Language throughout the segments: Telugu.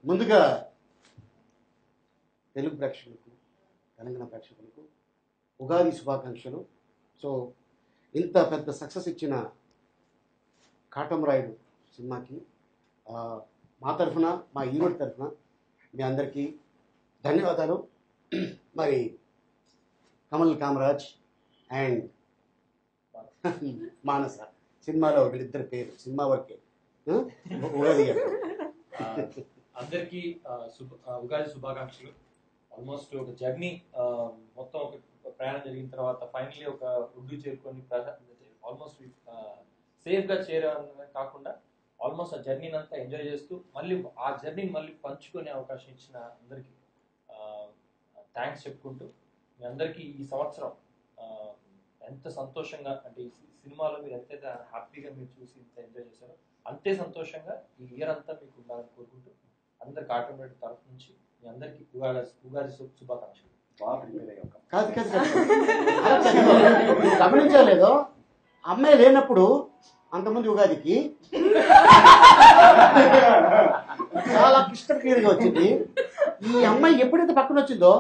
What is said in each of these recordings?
ముందుగా తెలుగు ప్రేక్షకులకు, తెలంగాణ ప్రేక్షకులకు ఉగాది శుభాకాంక్షలు. సో ఇంత పెద్ద సక్సెస్ ఇచ్చిన కాటమరాయుడు సినిమాకి మా తరఫున, మా ఈరోడ్ తరఫున మీ అందరికీ ధన్యవాదాలు. మరి కమల్ కామరాజ్ అండ్ మానస సినిమాలో వీళ్ళిద్దరి పేరు సినిమా వరకే ఉగాది అందరికీ ఉగాది శుభాకాంక్షలు. ఆల్మోస్ట్ ఒక జర్నీ, మొత్తం ఒక ప్రయాణం జరిగిన తర్వాత ఫైనల్లీ ఒక ఉడ్డు చేరుకొని ఆల్మోస్ట్ సేఫ్గా చేరడమే కాకుండా ఆల్మోస్ట్ ఆ జర్నీని అంతా ఎంజాయ్ చేస్తూ మళ్ళీ ఆ జర్నీని మళ్ళీ పంచుకునే అవకాశం ఇచ్చిన అందరికీ థ్యాంక్స్ చెప్పుకుంటూ, మీ అందరికీ ఈ సంవత్సరం ఎంత సంతోషంగా, అంటే ఈ సినిమాలో మీరు ఎంతైతే హ్యాపీగా మీరు చూసి ఇంత ఎంజాయ్ చేశారో అంతే సంతోషంగా ఈ ఇయర్ అంతా మీకు ఉండాలని కోరుకుంటూ అందరికి కాటమరాయుడు తరఫు నుంచి మీ అందరికీ ఉగాది శుభాకాంక్షలు. గమనించలేదో అమ్మాయి లేనప్పుడు అంతమంది ఉగాదికి చాలా క్లిష్టం క్లియర్గా వచ్చింది. ఈ అమ్మాయి ఎప్పుడైతే పక్కన వచ్చిందో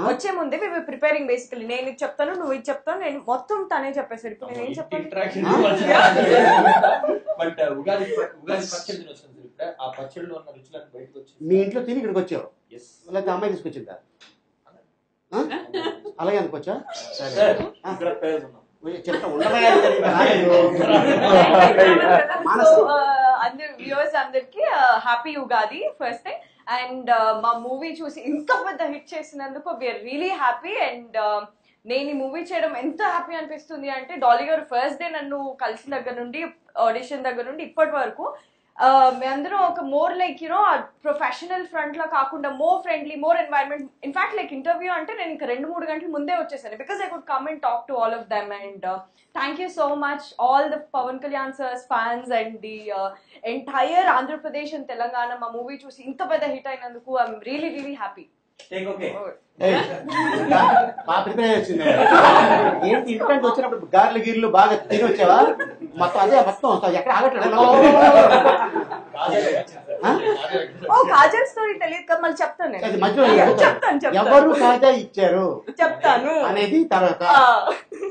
వచ్చే ముందే మేము ప్రిపేరింగ్ బేసికలీ నేను ఇది చెప్తాను, నువ్వు ఇది చెప్తాను, నేను మొత్తం తనే చెప్పేసాడు. ఇప్పుడు నేను ఏం చెప్పాను? బట్ ఉగాది పచ్చడి వచ్చింది, ఆ పచ్చడిలో ఉన్న రుచులను బయటకు వచ్చి మీ ఇంట్లో తిని ఇక్కడికి వచ్చావు, లేకపోతే అమ్మాయి తీసుకొచ్చిందా? అలాగే అనుకోవచ్చా? చెప్తా అందరు వ్యూవర్స్ అందరికి happy Ugadi first thing. And మా మూవీ చూసి ఇంత పెద్ద హిట్ చేసినందుకు వీఆర్ రియలీ హ్యాపీ. అండ్ నేను ఈ మూవీ చేయడం ఎంత హ్యాపీ అనిపిస్తుంది అంటే, డాలీ గారు ఫస్ట్ డే నన్ను కలిసిన దగ్గర నుండి, ఆడిషన్ దగ్గర నుండి ఇప్పటి వరకు మేమందరం ఒక more like you know professional front లా కాకుండా more friendly, more environment. In fact like interview అంటే నేను ఇంకా 2-3 గంటల ముందే వచ్చేసాను, because I could come and talk to all of them. And thank you so much all the Pawan Kalyan sirs fans and the entire Andhra Pradesh and Telangana మా మూవీ చూసి ఇంత పెద్ద హిట్ అయినందుకు ఐఎమ్ రియలీ రియలీ హ్యాపీ. ఏంటి ఇంటికంటే వచ్చినప్పుడు గార్లు గీర్లు బాగా తిని వచ్చావా? మొత్తం అదే మొత్తం ఎక్కడ ఆగట్లేదు. కాజల్ స్టోరీ తెలియదు కదా, మళ్ళీ చెప్తాను. మధ్యలో ఎవరు కాజా ఇచ్చారు చెప్తాను అనేది తర్వాత.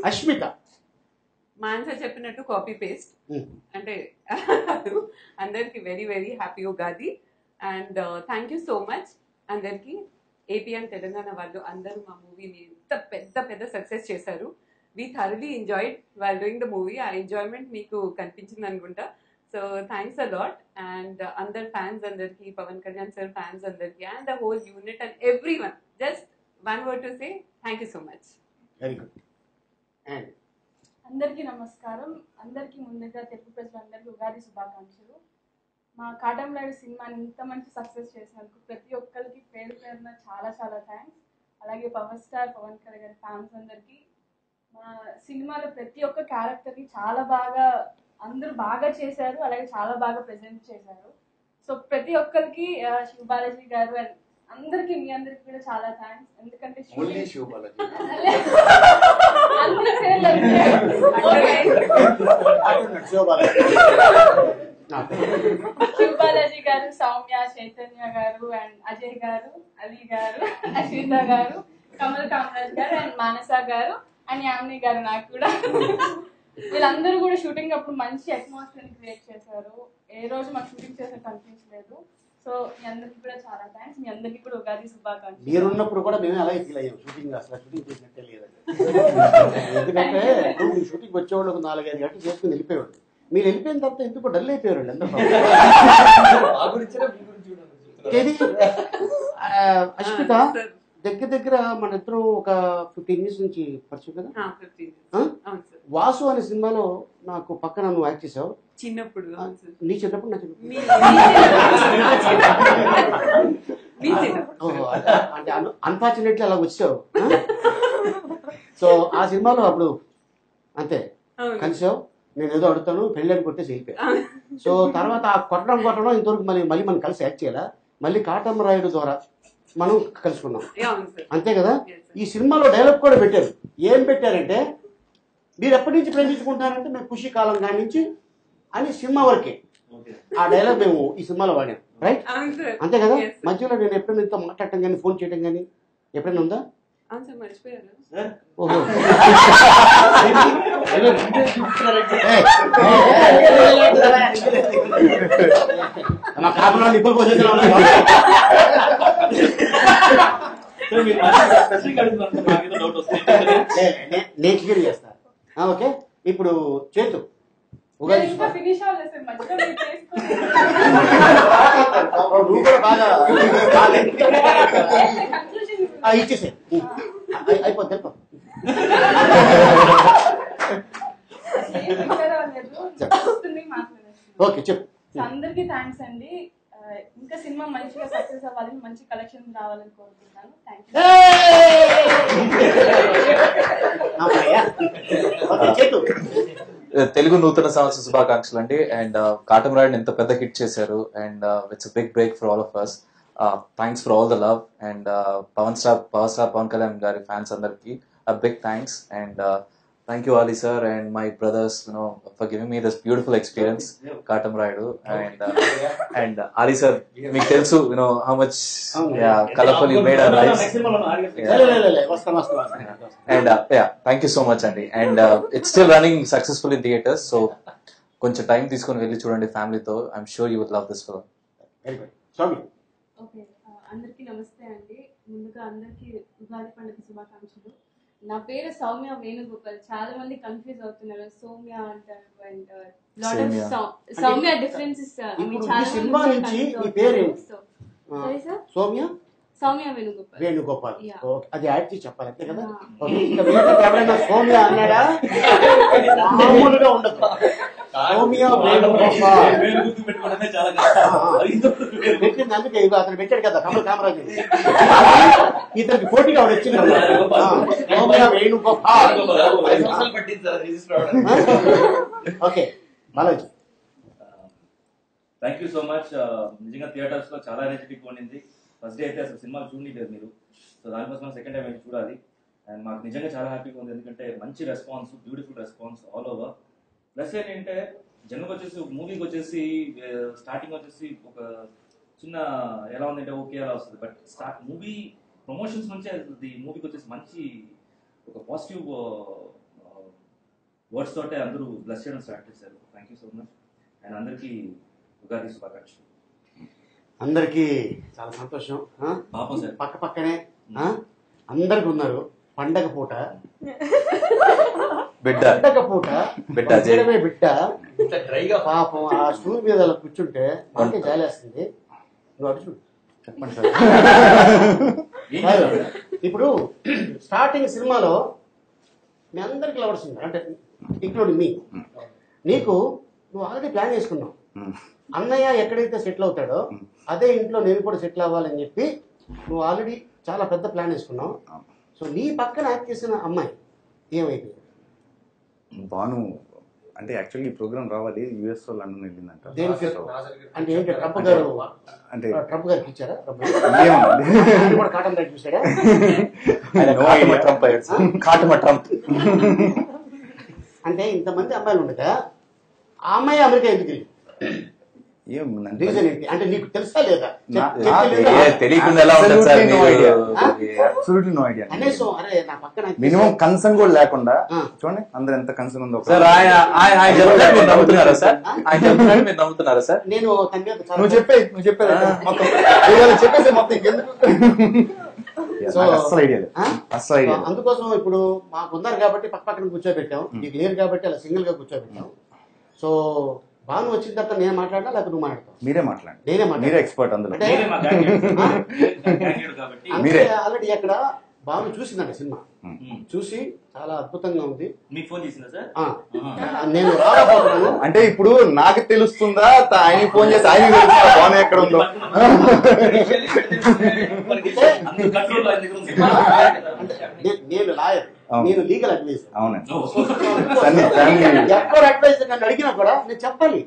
అష్మిత మాన్సా చెప్పినట్టు కాపీ పేస్ట్ అంటే అందరికి very very happy Ugadi. And thank you so much అందరికి. ఏపీ అండ్ తెలంగాణ వాళ్ళు అందరూ మా మూవీని ఎంత పెద్ద సక్సెస్ చేశారు. We thoroughly enjoyed while doing the movie. ఆ ఎంజాయ్మెంట్ మీకు కనిపించింది అనుకుంటా. So thanks a lot. And అందరు ఫ్యాన్స్ అందరికి, పవన్ కళ్యాణ్ సార్ ఫ్యాన్స్ అందరికి, and the whole unit and every one, just one word to say thank you so much. Very good. అందరికీ నమస్కారం. అందరికీ ముందుగా తెలుగు ప్రజలందరికీ ఉగాది శుభాకాంక్షలు. మా కాటమరాయుడు సినిమాని ఇంత మంచి సక్సెస్ చేసినందుకు ప్రతి ఒక్కరికి పేరు పేరున చాలా చాలా థ్యాంక్స్. అలాగే పవర్ స్టార్ పవన్ కళ్యాణ్ గారి ఫ్యాన్స్ అందరికీ, మా సినిమాలో ప్రతి ఒక్క క్యారెక్టర్ని చాలా బాగా అందరూ బాగా చేశారు, అలాగే చాలా బాగా ప్రెజెంట్ చేశారు. సో ప్రతి ఒక్కరికి శివ బాలాజీ గారు అండ్ అందరికి, మీ అందరికి కూడా చాలా థ్యాంక్స్. ఎందుకంటే శివ బాలాజీ గారు, సౌమ్య, చైతన్య గారు అండ్ అజయ్ గారు, అలీ గారు, అశ్విత గారు, కమల్ కామరాజ్ గారు అండ్ మానస గారు అండ్ యామిని గారు. నాకు కూడా వీళ్ళందరూ కూడా షూటింగ్ అప్పుడు మంచి అట్మాస్ఫియర్ క్రియేట్ చేశారు. ఏ రోజు మాకు షూటింగ్ చేసినట్టు అనిపించలేదు. సో మీ అందరికి కూడా చాలా థ్యాంక్స్. మీ అందరికి కూడా ఉగాది శుభాకాంక్షలు. మీరున్నప్పుడు కూడా మేము అలాగే ఫీల్ అయ్యాం. షూటింగ్ అసలు షూటింగ్ చేసినట్టే లేదండి. ఎందుకంటే షూటింగ్ వచ్చేవాళ్ళు ఒక 4-5 గంటలు చేసుకుని వెళ్ళిపోయేవాళ్ళు. మీరు వెళ్ళిపోయిన తర్వాత ఎందుకు డల్ అయిపోయారు అందరూ. అష్మిత దగ్గర మన ఇద్దరు ఒక 15 years నుంచి పరిచయం కదా. వాసు అనే సినిమాలో నాకు పక్కన నువ్వు యాక్ట్ చేసావు చిన్నప్పుడు. నీ చిన్నప్పుడు నా చిన్నప్పుడు అంటే అన్ఫార్చునేట్లీ అలా వచ్చావు. సో ఆ సినిమాలో అప్పుడు అంతే కలిసావు. నేను ఏదో అడుగుతాను, పెళ్ళని కొట్టేసి వెళ్ళిపోయాను. సో తర్వాత ఆ కొట్టడం ఇంతవరకు మళ్ళీ మనం కలిసి యాక్ట్ చేయాలా? మళ్ళీ కాటమరాయుడు ద్వారా మనం కలుసుకున్నాం, అంతే కదా. ఈ సినిమాలో డైలాగ్ కూడా పెట్టారు. ఏం పెట్టారంటే, మీరు ఎప్పటి నుంచి ప్రేమించుకుంటారంటే మేము ఖుషి కాలం కాడి నుంచి అని సినిమా వరకే ఆ డైలాగ్ మేము ఈ సినిమాలో వాడాం, రైట్? అంతే కదా. మధ్యలో నేను ఎప్పుడైనా ఇంత మాట్లాడటం కానీ ఫోన్ చేయడం కానీ ఎప్పుడైనా ఉందా? ఓహో మా కాపులో ఇప్పుడు పోసేసిన నేను క్లియర్ చేస్తా. ఓకే, ఇప్పుడు చేతు ఉగాది నువ్వు కూడా బాగా ఇచ్చేసే అయిపోద్ది. ఓకే చెప్పు. అందరికి థ్యాంక్స్ అండి. ఇంకా సినిమా మంచిగా సక్సెస్ అవ్వాలని, మంచి కలెక్షన్స్ రావాలని కోరుకుంటున్నాను. తెలుగు నూతన సంవత్సర శుభాకాంక్షలు అండి. అండ్ కాటమరాయుడు ఎంత పెద్ద హిట్ చేశారు and it's big break for all of us. Thanks for all the love and power star Pawan Kalyan గారి ఫ్యాన్స్ అందరికి big thanks. And thank you Ali sir and my brothers, for giving me this beautiful experience Katamrayudu. And Ali sir, meeku telusu how much colorful you made our lives. And thank you so much Andy. And it's still running successfully in theaters, so koncha time తీసుకొని వెళ్ళి చూడండి ఫ్యామిలీ తో. I'm sure you would love this film. Very good. Sorry. Okay, అందరికీ నమస్తే అండి. ముందుగా అందరికీ ఉగాది పండుగ శుభాకాంక్షలు. నా పేరు సౌమ్య వేణుగోపాల్. చాలా మంది కన్ఫ్యూజ్ అవుతున్నారు, సౌమ్య అంటారు అండ్ సౌమ్య డిఫరెన్సెస్ సౌమ్య వేణుగోపాల్. అది యాడ్ చేసి చెప్పాలి అంతే కదా. ఎవరైనా సౌమ్య అన్నాడా మామూలుగా ఉండదు. సౌమ్య వేణుగోపాల్ పెట్టింది అందుకే అతను పెట్టాడు కదా కమల్ కామరాజు. ఇతనికి పోటీగా వచ్చింది Soumya Venugopal. Okay Balaji. Thank you so much. నిజంగా థియేటర్స్ లో చాలా ఎనర్జెటిక్ ఉండింది. ఫస్ట్ డే అయితే అసలు సినిమా చూడలేదు మీరు, సో దానికోసం సెకండ్ టైం వెళ్ళి చూడాలి. అండ్ మాకు నిజంగా చాలా హ్యాపీగా ఉంది, ఎందుకంటే మంచి response, beautiful response all over. Plus ఏంటంటే జనరల్గా వచ్చేసి మూవీకి వచ్చేసి స్టార్టింగ్ వచ్చేసి ఒక చిన్న ఎలా ఉందంటే ఓకే అలా వస్తుంది, బట్ మూవీ ప్రమోషన్స్ నుంచే మూవీకి వచ్చేసి మంచి ఒక పాజిటివ్ వర్డ్స్ తోటే అందరూ బ్లెస్ చేయడం స్టార్ట్ చేశారు. Thank you so much. And అందరికీ ఉగాది శుభాకాంక్షలు. అందరికీ చాలా సంతోషం. పక్క పక్కనే అందరికి ఉన్నారు. పండగ పూట బిడ్డ పాపం ఆ స్టూల్ మీద అలా కూర్చుంటే మనకే జాలేస్తుంది. నువ్వు అటు చూడు. చెప్పండి సార్. ఇప్పుడు స్టార్టింగ్ సినిమాలో మీ అందరికి లవర్స్ ఉన్నారు, అంటే ఇంక్లూడింగ్ మీ. నీకు నువ్వు ఆల్రెడీ ప్లాన్ చేసుకున్నావు, అన్నయ్య ఎక్కడైతే సెటిల్ అవుతాడో అదే ఇంట్లో నేను కూడా సెటిల్ అవ్వాలని చెప్పి నువ్వు ఆల్రెడీ చాలా పెద్ద ప్లాన్ వేసుకున్నావు. సో నీ పక్కన యాక్ట్ చేసిన అమ్మాయి ఏమైపోయింది? బాను అంటే యాక్చువల్లీ ఈ ప్రోగ్రామ్ రావాలి, యుఎస్ లో లండన్ వెళ్ళిందంట. అంటే ఏంటి ట్రంప్ గారు అంటే ట్రంప్ గారికి ఇచ్చారా? కాటన్ రైట్ చూసాడా? అంటే ఇంతమంది అమ్మాయిలు ఉండగా ఆ అమ్మాయి అమెరికా ఎందుకు వెళ్ళింది? రీజన్ ఏంటి అంటే నీకు తెలుసా లేదా? మినిమం కన్సర్న్ కూడా లేకుండా చూడండి అందరు ఎంత కన్సర్న్ ఉందో. నమ్ముతున్నారా సార్? నేను నువ్వు చెప్పేది మొత్తం చెప్పేసి మొత్తం ఇంకెందుకు అసలు ఐడియా అసలు. అందుకోసం ఇప్పుడు మాకు ఉన్నారు కాబట్టి పక్క పక్కన కూర్చోబెట్టాం, నీకు లేరు కాబట్టి అలా సింగిల్ గా కూర్చోబెట్టాం. సో బాను వచ్చిన తర్వాత నేను మాట్లాడా లేకపోతే నువ్వు మాట్లాడతావు? మీరే మాట్లాడండి. నేనే మీరే ఎక్స్పర్ట్ అందులో. ఆల్రెడీ అక్కడ బాను చూసిందండి సినిమా, చూసి చాలా అద్భుతంగా ఉంది. మీకు ఫోన్ చేసిందా సార్? నేను రాబోతున్నాను అంటే ఇప్పుడు నాకు తెలుస్తుందా, ఆయన ఫోన్ చేసి ఆయన తెలుస్తుందా బాను ఎక్కడ ఉందో? నేను లాయర్, నేను లీగల్ అడ్వైజర్. అవునండి. ఎవరు అడ్వైజర్ నన్ను అడిగినా కూడా నేను చెప్పాలి.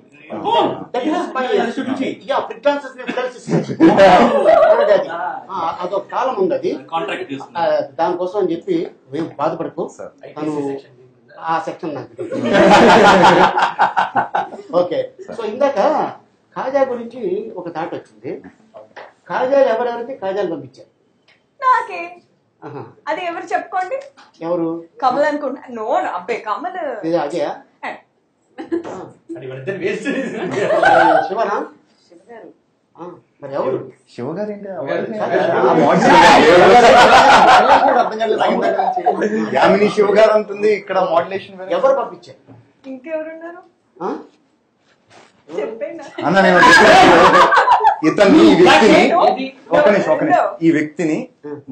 అదొక కాలం ఉంది, అది దానికోసం అని చెప్పి మేము బాధపడకు. తను ఆ సెక్షన్ నాకు ఓకే. సో ఇందాక కాజా గురించి ఒక థాట్ వచ్చింది. కాజాలు ఎవరెవరికి కాజాలు పంపించారు? నాకే. అది ఎవరు చెప్పుకోండి. ఎవరు? కమల్ అనుకుంటా. నో అబ్బే కమల్ అదే శివనా? మరి ఎవరు? శివగారు యామిని శివగారు అంటుంది ఇక్కడ మోడ్యులేషన్. ఎవరు పంపించారు? ఇంకెవరున్నారు అన్న నేను ఇతన్ని ఈ వ్యక్తిని ఒక నిమిషం ఈ వ్యక్తిని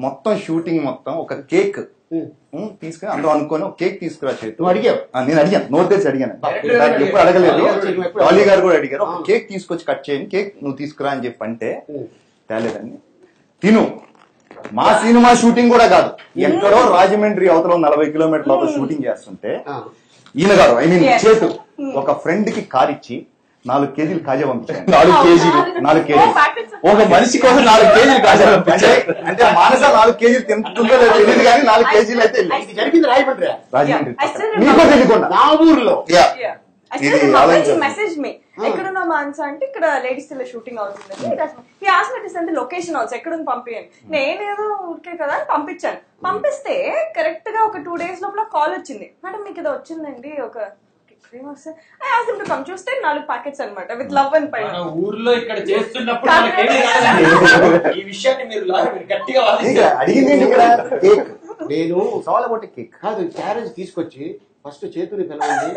మొత్తం షూటింగ్ మొత్తం ఒక కేక్ తీసుకుని అందరూ అనుకోని ఒక కేక్ తీసుకురా చేతి అడిగావు? నేను అడిగాను, నోట్ తెచ్చి అడిగాను, ఎప్పుడు అడగలేదు. డాలీ గారు కూడా అడిగారు, ఒక కేక్ తీసుకొచ్చి కట్ చేయని కేక్ నువ్వు తీసుకురా అని చెప్పి అంటే తేలేదండి. తిను మా సినిమా షూటింగ్ కూడా కాదు, ఎక్కడో రాజమండ్రి అవతల 40 కిలోమీటర్ల లోపల షూటింగ్ చేస్తుంటే ఈయన గారు ఐ మీన్ చేతు ఒక ఫ్రెండ్ కి కార్ ఇచ్చి 4 కేజీలు కాజా పంపించాను. 4 కేజీలు ఒక మనిషి కోసం 4 కేజీలు కాజా పంపించాయి అంటే మానస 4 కేజీలు తింటుందో లేదో తెలియదు కానీ 4 కేజీలు అయితే జరిగింది రాజమండ్రి. మీకు తెలియకుండా నా ఊర్లో మెసేజ్ మీ ఎక్కడున్నా మాన్స అంటే ఇక్కడ లేడీస్ షూటింగ్ అవుతుంది. లొకేషన్ ఆల్సో ఎక్కడుంది పంపించండి. నేనేదో ఊరికే కదా అని పంపించాను. పంపిస్తే కరెక్ట్ గా ఒక 2 days లోపల కాల్ వచ్చింది. మేడం మీకు ఏదో వచ్చిందండి ఒక చూస్తే 4 ప్యాకెట్స్ అనమాట విత్ లవ్ అండ్ పై. ఊర్లో ఇక్కడ చేస్తున్నప్పుడు ఈ విషయాన్ని మీరు గట్టిగా అడిగింది ఇక్కడ కేక్. నేను సాల్ అబౌట్ కేక్ కాదు, క్యారేజ్ తీసుకొచ్చి ఫస్ట్ చేతుని పిలవండి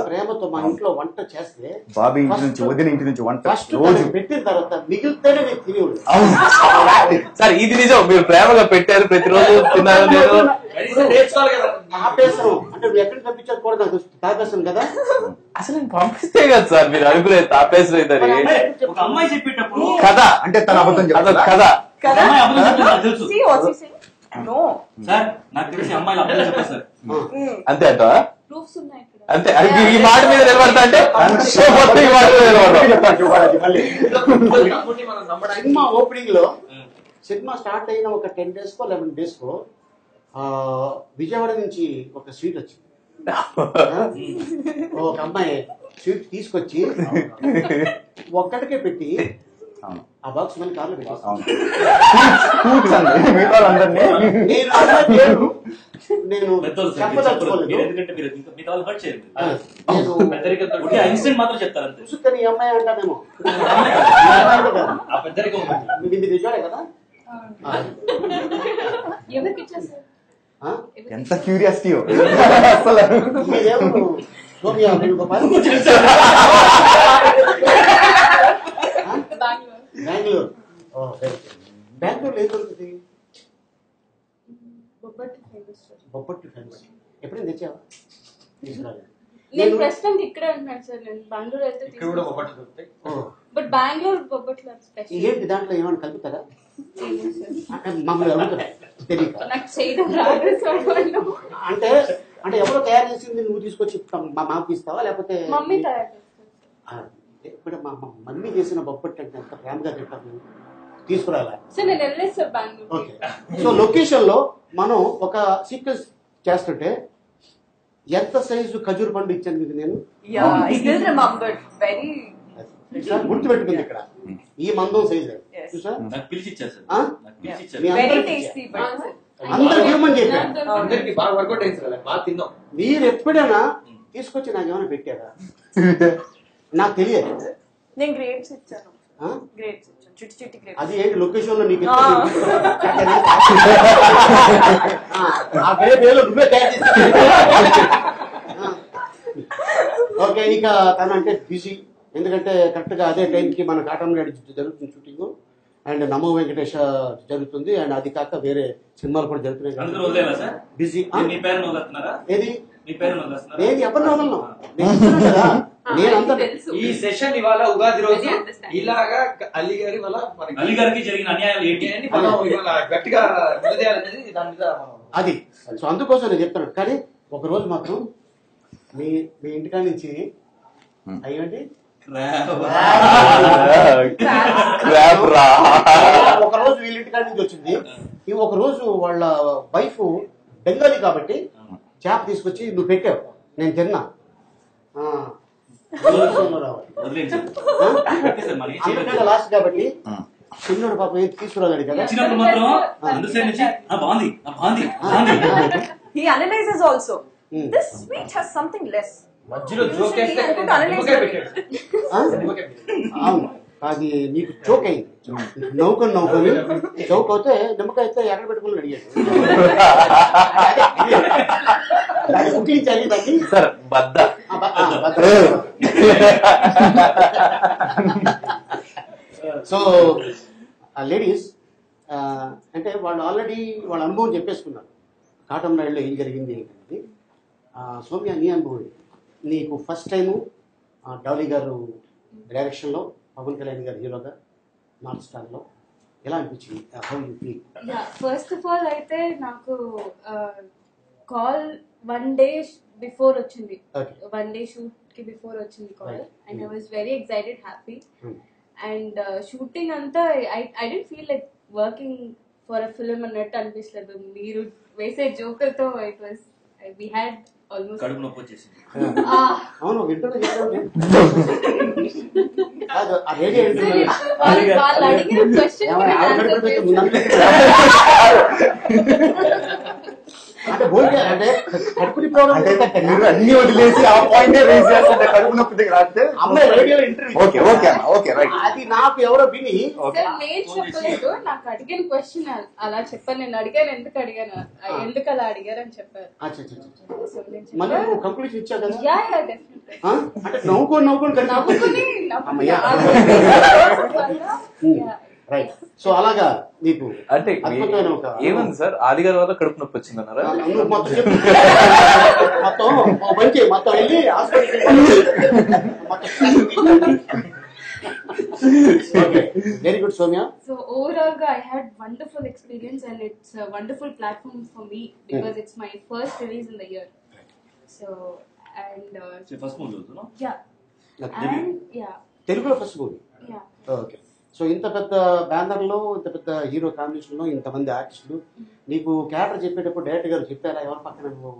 ప్రేమతో మా ఇంట్లో వంట చేస్తే బాబీ ఇంటి నుంచి వదిన ఇంటి నుంచి వంట ఫస్ట్ రోజు పెట్టిన తర్వాత మిగిలితేనే నేను తినేవాడు. సార్ ఇది నిజం, మీరు ప్రేమగా పెట్టారు ప్రతిరోజు తిన్నారు. ఆపేసాను అంటే నువ్వు ఎక్కడికి పంపించారు కూడా నాకు తాపేస్తాను కదా. అసలు నేను పంపిస్తే కదా సార్ మీరు అనుకునేది తాపేసలేదు. ఒక అమ్మాయి చెప్పేటప్పుడు కదా అంటే తన అబద్ధం చెప్తారా? కదా తెలుసు సార్, నాకు తెలిసి అమ్మాయిలు అబద్ధం చెప్పారు సార్. అంతే అంట. ప్రూఫ్స్ ఉన్నాయి ఇక్కడ. అంతే ఈ మాట మీద నిలబడతా అంటే ఈ మాట మీద నిలబడతాం. సినిమా ఓపెనింగ్ లో సినిమా స్టార్ట్ అయిన ఒక 10 days కో 11 days కో విజయవాడ నుంచి ఒక స్వీట్ వచ్చింది. ఒక అమ్మాయి స్వీట్ తీసుకొచ్చి ఒక్కడికే పెట్టి ఆ బాక్స్ మళ్ళీ కార్లో పెట్టేస్తాను. నేను చూసుకొని ఈ అమ్మాయి అంటానేమో నిజాడే కదా. ఎవరికి ఇచ్చేస్తారు? ఎంత క్యూరియాసిటీ బెంగళూరు. బెంగళూరులో ఏం దొరుకుతుంది? బొబ్బట్టు ఫేమస్. ఎప్పుడైనా తెచ్చావా? నేను ప్రస్తుతానికి ఇక్కడే ఉంటున్నాను సార్. నేను బెంగళూరు అయితే బట్ బెంగళూరు బొబ్బట్లు స్పెషల్. ఏంటి దాంట్లో ఏమైనా కలుపుతారా? మమ్మల్ని అడుగుతారా? తెలియక నాకు చేయడం రాదు. అంటే అంటే ఎవరో తయారు చేసింది నువ్వు తీసుకొచ్చి మా మాకు ఇస్తావా లేకపోతే మమ్మీ తయారు చేస్తారు? ఇప్పుడు మా మమ్మీ చేసిన బొబ్బట్టు అంటే ఎంత ప్రేమగా తింటాను, తీసుకురాలా? సార్ నేను వెళ్ళలేదు sir Bengaluru. Okay. So location లో మనం ఒక సీక్వెన్స్ చేస్తుంటే ఎంత సైజు ఖజూర్ పండు ఇచ్చాను మీకు నేను? గుర్తుపెట్టుకుంది ఇక్కడ ఈ మందం సైజు చూసా. అందరు హ్యూమన్ చెప్పారు. మీరు ఎప్పుడైనా తీసుకొచ్చి నాకు ఏమైనా పెట్టారా? నాకు తెలియదు. నేను గ్రేడ్స్ ఇచ్చాను. గ్రేడ్స్ ఇచ్చాను, చిట్టి చిట్టి గ్రేడ్స్. అది ఏంటి లొకేషన్ లో నీకు ఆ గ్రేప్ ఏదో నువ్వే తయారు చేసి. ఓకే. ఇక తనంటే బిజీ, ఎందుకంటే కరెక్ట్ గా అదే టైంకి మన కాటం నాయుడు జరుగుతుంది షూటింగ్ అండ్ నమో వెంకటేష్ జరుగుతుంది అండ్ అది కాక వేరే సినిమాలు కూడా జరుగుతున్నాయి. బిజీ. ఏది నేను ఎవరిని వదలను, కదా నేనంతా. ఈ సెషన్ ఇవాళ ఉగాది రోజు ఇలాగా అలీ గారి వల్ల అలీ గారికి జరిగిన అన్యాయాలు ఏంటి అని మనం గట్టిగా నిలదీయాలనేది దాని మీద అది. సో అందుకోసం నేను చెప్తాను. కానీ ఒక రోజు మాత్రం మీ ఇంటికాడ నుంచి అయ్యండి ఒక రోజు వీళ్ళ ఇంటికాడ నుంచి వచ్చింది. ఈ ఒక రోజు వాళ్ళ వైఫ్ బెంగాలీ కాబట్టి చేప తీసుకొచ్చి నువ్వు పెట్టావు, నేను తిన్నా. వదిలేండి సార్. ఓకే సార్, మరి అందుకంటే లాస్ట్ కాబట్టి చిన్నోడు పాపం ఏం తీసుకురాలేడు కదా. వచ్చినప్పుడు మాత్రం అందరి సైడ్ నుంచి బాగుంది బాగుంది బాగుంది. He analyzes also. This sweet has something less. మధ్యలో జోక్ వేస్తే అవును, అది నీకు చోక్ అయింది. నవ్వుకొని చౌక్ అవుతే నిమ్మకాయ అయితే ఎక్కడ పెట్టుకుని అడిగాడు. కుక్కించాలి దాన్ని సార్ బద్ద. సో లేడీస్ అంటే వాళ్ళు ఆల్రెడీ వాళ్ళ అనుభవం చెప్పేసుకున్నారు కాటం రాయుడులో ఏం జరిగింది ఏంటంటే. సౌమ్య, నీ అనుభవం నీకు ఫస్ట్ టైము డాలీ గారు డైరెక్షన్లో పవన్ కళ్యాణ్ గారు హీరోగా నార్త్ స్టార్లో ఎలా అనిపించింది? How you feel? First of all అయితే నాకు కాల్ 1 day బిఫోర్ వచ్చింది. 1 day షూట్ కి బిఫోర్ వచ్చింది call. And I was very excited, happy. And shooting అంతా I don't feel like working for a film అన్నట్టు అనిపించలేదు. మీరు వేసే జోకులతో it was we had almost కడుపు నొప్పి వచ్చేసింది. అవును, వాళ్ళు అడిగిన క్వశ్చన్ అంటే మీరు అన్ని వదిలేసి ఆ పాయింట్ రేస్ చేస్తుంటే కడుపు నొప్పి దగ్గర రాస్తే అమ్మాయి రేడియో ఇంటర్వ్యూ. ఓకే ఓకే అన్న, ఓకే రైట్. అది నాకు ఎవరో విని నేను చెప్పలేదు. నాకు అడిగిన క్వశ్చన్ అలా చెప్పాను. నేను అడిగాను, ఎందుకు అడిగాను, ఎందుకు అలా అడిగారు అని చెప్పారు. మళ్ళీ నువ్వు కంక్లూజన్ ఇచ్చావు కదా. Yeah yeah definitely. అంటే నవ్వుకొని రైట్. సో అలాగా నీకు అంటే అద్భుతమైన ఒక ఏముంది సార్, ఆది గారి వల్ల కడుపు నొప్పి వచ్చిందన్నారా? మొత్తం చెప్పు. మొత్తం వెళ్ళి very good Soumya. So overall I had wonderful experience and it's a wonderful platform for me because it's my first release in the year. So and first movie చూస్తున్నాం. తెలుగులో first movie. Yeah. Okay. So ఇంత పెద్ద బ్యానర్ లో, ఇంత పెద్ద హీరో కాంబినేషన్ లో ఇంతమంది ఆర్టిస్టులు, నీకు క్యారెక్టర్ చెప్పేటప్పుడు డైరెక్టర్ గారు చెప్పారా ఎవరి పక్కన నువ్వు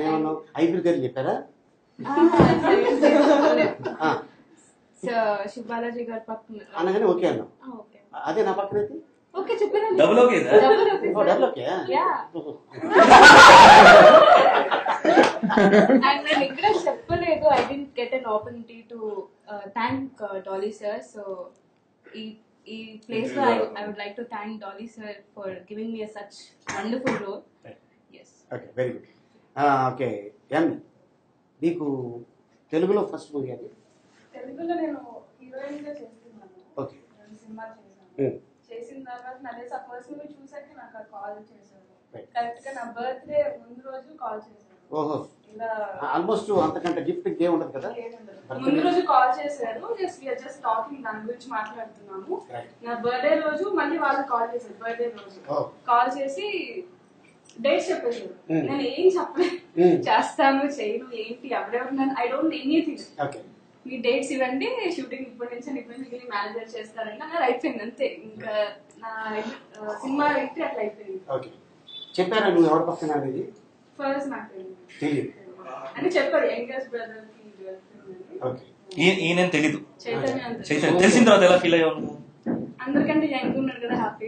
ఏమన్నావు? 5 పేర్లు చెప్పారా? శివబాలాజీ గారి పక్కన అనగానే ఓకే అన్నావు. అదే నా పక్కన అయితే ఓకే చెప్పాను. Double okay sir. Double okay. And నేను ఇక్కడ చెప్పలేదు. I didn't get an opportunity to thank Dolly sir. So ఈ place లో I would like to thank Dolly sir for giving me such wonderful role. Yes. Okay, very good. Okay Yami, నీకు తెలుగులో ఫస్ట్ మూవీ అది? తెలుగులో నేను హీరోయిన్ గా చేస్తున్నాను. ఓకే. 2 సినిమాలు చేశాను. చేసిన తర్వాత నరేష్ ఆ ఫస్ట్ మూవీ చూసాక నాకు కాల్ చేశారు. కరెక్ట్ గా నా బర్త్డే ముందు రోజు కాల్ చేశారు. ఓహో, ఆల్మోస్ట్ అంతకంటే గిఫ్ట్ ఇంకేం ఉండదు కదా. ముందు రోజు కాల్ చేశారు. జస్ట్ టాకింగ్, దాని గురించి మాట్లాడుతున్నాము. నా బర్త్డే రోజు మళ్ళీ వాళ్ళు కాల్ చేశారు. బర్త్డే రోజు కాల్ చేసి డేట్ చెప్పేశారు. నేను ఏం చెప్పలేదు, చేస్తాను చేయను ఏంటి ఎవరెవరు, I don't anything. Me dates ఇవ్వండి, షూటింగ్ ఇప్పటి నుంచి మేనేజర్ చేస్తారంటే అన్నారు. అయిపోయింది అంతే. ఇంకా నా సినిమా ఎంట్రీ అట్లా అయిపోయింది. చెప్పారా నువ్వు ఎవరి పక్కన అనేది? ఫస్ట్ నాకు తెలియదు అని చెప్పారు. యంగెస్ట్ బ్రదర్ కి ఈయన తెలీదు. చైతన్య తెలిసిన తర్వాత ఎలా ఫీల్ అయ్యావు? అందరికంటే యంగ్ ఉన్నాడు కదా, హ్యాపీ.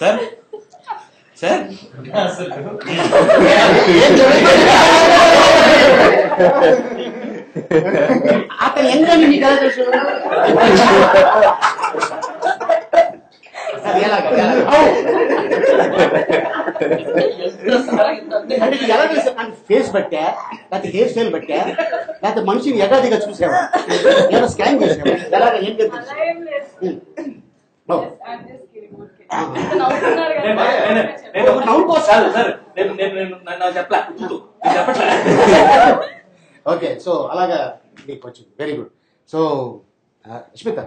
సార్ సార్ అతను ఎందుకని నీకు ఎలా తెలుసు? ఎలా తెలుసు? ఫేస్ బట్టా, లేకపోతే హెయిర్ స్టైల్ బట్టా, లేకపోతే మనిషిని యథాదిగా చూసావా, ఏదో స్కాన్ చేసావా, ఎలాగ ఏం తెలుసు? ఓకే. సో అలాగా నీకు వచ్చింది. Very good. సో స్మిత,